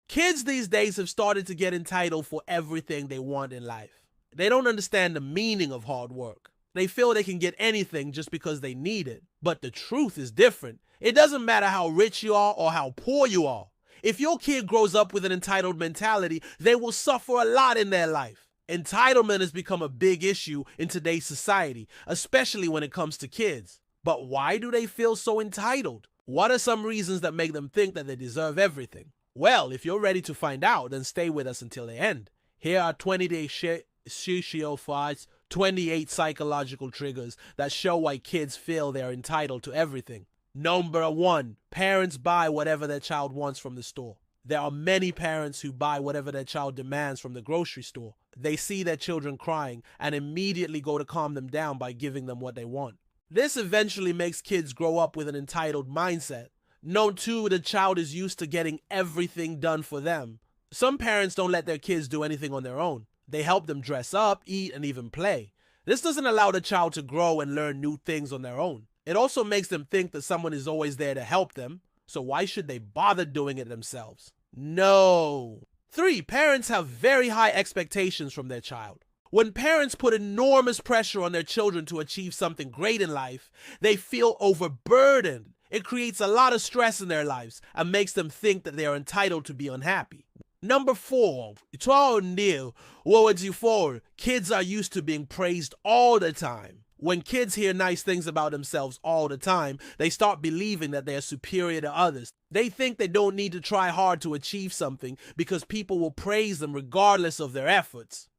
Kids these days have started to get entitled for everything they want in life. They don't understand the meaning of hard work. They feel they can get anything just because they need it. But the truth is different. It doesn't matter how rich you are or how poor you are. If your kid grows up with an entitled mentality, they will suffer a lot in their life. Entitlement has become a big issue in today's society, especially when it comes to kids. But why do they feel so entitled? What are some reasons that make them think that they deserve everything? Well, if you're ready to find out, then stay with us until the end. Here are 20-day sociophytes, 28 psychological triggers that show why kids feel they're entitled to everything. Number 1, parents buy whatever their child wants from the store. There are many parents who buy whatever their child demands from the grocery store. They see their children crying and immediately go to calm them down by giving them what they want. This eventually makes kids grow up with an entitled mindset. No, too, the child is used to getting everything done for them. Some parents don't let their kids do anything on their own. They help them dress up, eat, and even play. This doesn't allow the child to grow and learn new things on their own. It also makes them think that someone is always there to help them, so why should they bother doing it themselves? No. 3, parents have very high expectations from their child. When parents put enormous pressure on their children to achieve something great in life, they feel overburdened. It creates a lot of stress in their lives and makes them think that they are entitled to be unhappy. Number 4, kids are used to being praised all the time. When kids hear nice things about themselves all the time, they start believing that they are superior to others. They think they don't need to try hard to achieve something because people will praise them regardless of their efforts.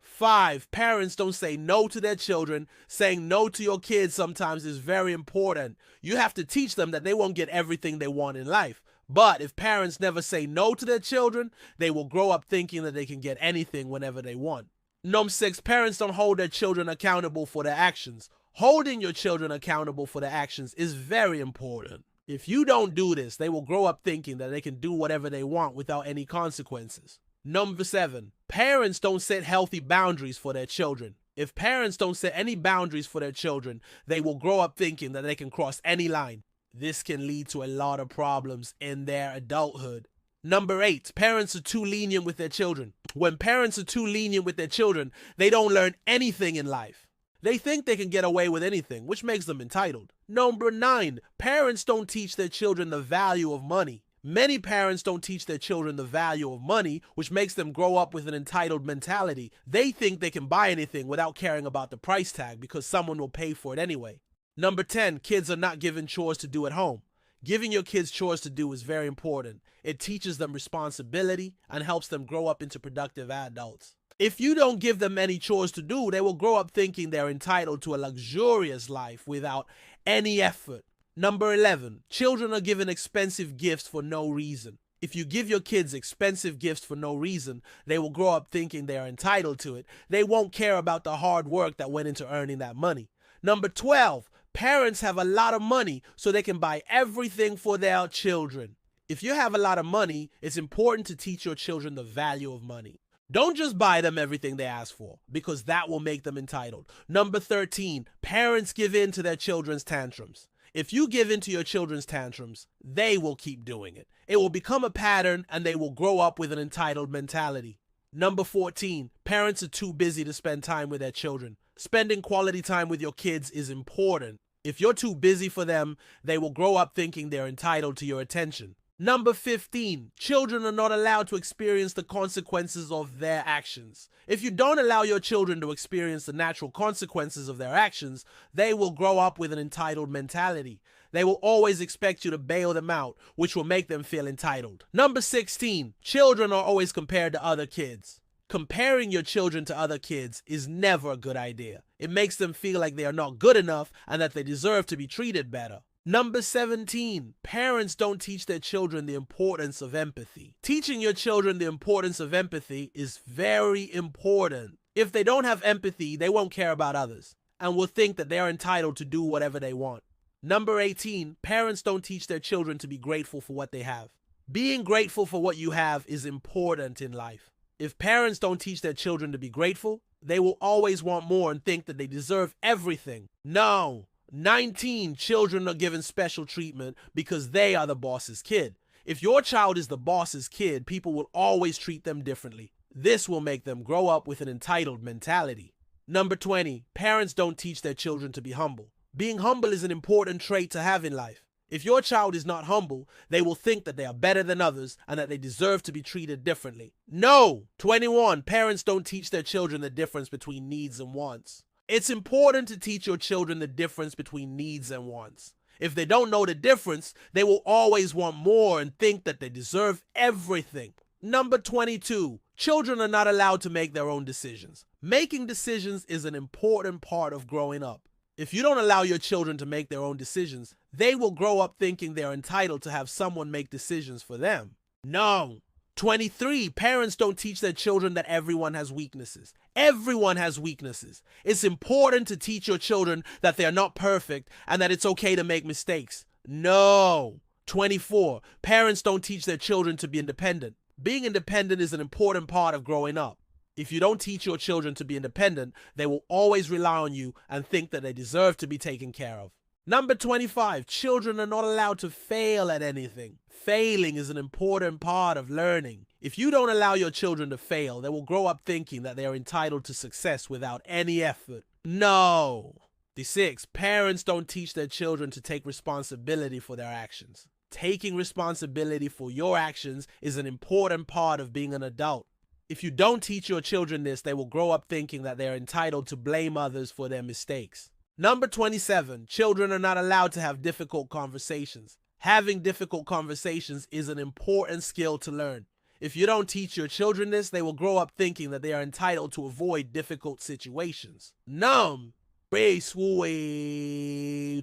5, parents don't say no to their children. Saying no to your kids sometimes is very important. You have to teach them that they won't get everything they want in life. But if parents never say no to their children, they will grow up thinking that they can get anything whenever they want. 6, parents don't hold their children accountable for their actions. Holding your children accountable for their actions is very important. If you don't do this, they will grow up thinking that they can do whatever they want without any consequences. 7, parents don't set healthy boundaries for their children. If parents don't set any boundaries for their children, they will grow up thinking that they can cross any line. This can lead to a lot of problems in their adulthood. 8, parents are too lenient with their children. When parents are too lenient with their children, they don't learn anything in life. They think they can get away with anything, which makes them entitled. 9, parents don't teach their children the value of money. Many parents don't teach their children the value of money, which makes them grow up with an entitled mentality. They think they can buy anything without caring about the price tag because someone will pay for it anyway. 10, kids are not given chores to do at home. Giving your kids chores to do is very important. It teaches them responsibility and helps them grow up into productive adults. If you don't give them any chores to do, they will grow up thinking they're entitled to a luxurious life without any effort. 11, children are given expensive gifts for no reason. If you give your kids expensive gifts for no reason, they will grow up thinking they are entitled to it. They won't care about the hard work that went into earning that money. 12, parents have a lot of money so they can buy everything for their children. If you have a lot of money, it's important to teach your children the value of money. Don't just buy them everything they ask for, because that will make them entitled. 13, parents give in to their children's tantrums. If you give in to your children's tantrums, they will keep doing it. It will become a pattern and they will grow up with an entitled mentality. 14, parents are too busy to spend time with their children. Spending quality time with your kids is important. If you're too busy for them, they will grow up thinking they're entitled to your attention. 15, children are not allowed to experience the consequences of their actions. If you don't allow your children to experience the natural consequences of their actions, they will grow up with an entitled mentality. They will always expect you to bail them out, which will make them feel entitled. 16, children are always compared to other kids. Comparing your children to other kids is never a good idea. It makes them feel like they are not good enough and that they deserve to be treated better. 17, parents don't teach their children the importance of empathy. Teaching your children the importance of empathy is very important. If they don't have empathy, they won't care about others and will think that they are entitled to do whatever they want. 18, parents don't teach their children to be grateful for what they have. Being grateful for what you have is important in life. If parents don't teach their children to be grateful, they will always want more and think that they deserve everything. No. 19, children are given special treatment because they are the boss's kid. If your child is the boss's kid, people will always treat them differently. This will make them grow up with an entitled mentality. Number 20, parents don't teach their children to be humble. Being humble is an important trait to have in life. If your child is not humble, they will think that they are better than others and that they deserve to be treated differently. No! 21, parents don't teach their children the difference between needs and wants. It's important to teach your children the difference between needs and wants. If they don't know the difference, they will always want more and think that they deserve everything. Number 22, children are not allowed to make their own decisions. Making decisions is an important part of growing up. If you don't allow your children to make their own decisions, they will grow up thinking they're entitled to have someone make decisions for them. No. 23, parents don't teach their children that everyone has weaknesses. Everyone has weaknesses. It's important to teach your children that they're not perfect and that it's okay to make mistakes. No. 24, parents don't teach their children to be independent. Being independent is an important part of growing up. If you don't teach your children to be independent, they will always rely on you and think that they deserve to be taken care of. Number 25, children are not allowed to fail at anything. Failing is an important part of learning. If you don't allow your children to fail, they will grow up thinking that they are entitled to success without any effort. No. 26, parents don't teach their children to take responsibility for their actions. Taking responsibility for your actions is an important part of being an adult. If you don't teach your children this, they will grow up thinking that they are entitled to blame others for their mistakes. Number 27, children are not allowed to have difficult conversations. Having difficult conversations is an important skill to learn. If you don't teach your children this, they will grow up thinking that they are entitled to avoid difficult situations.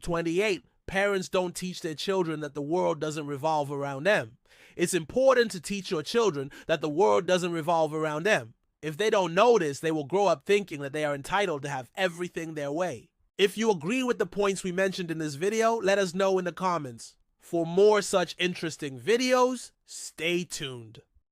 28, parents don't teach their children that the world doesn't revolve around them. It's important to teach your children that the world doesn't revolve around them. If they don't know this, they will grow up thinking that they are entitled to have everything their way. If you agree with the points we mentioned in this video, let us know in the comments. For more such interesting videos, stay tuned.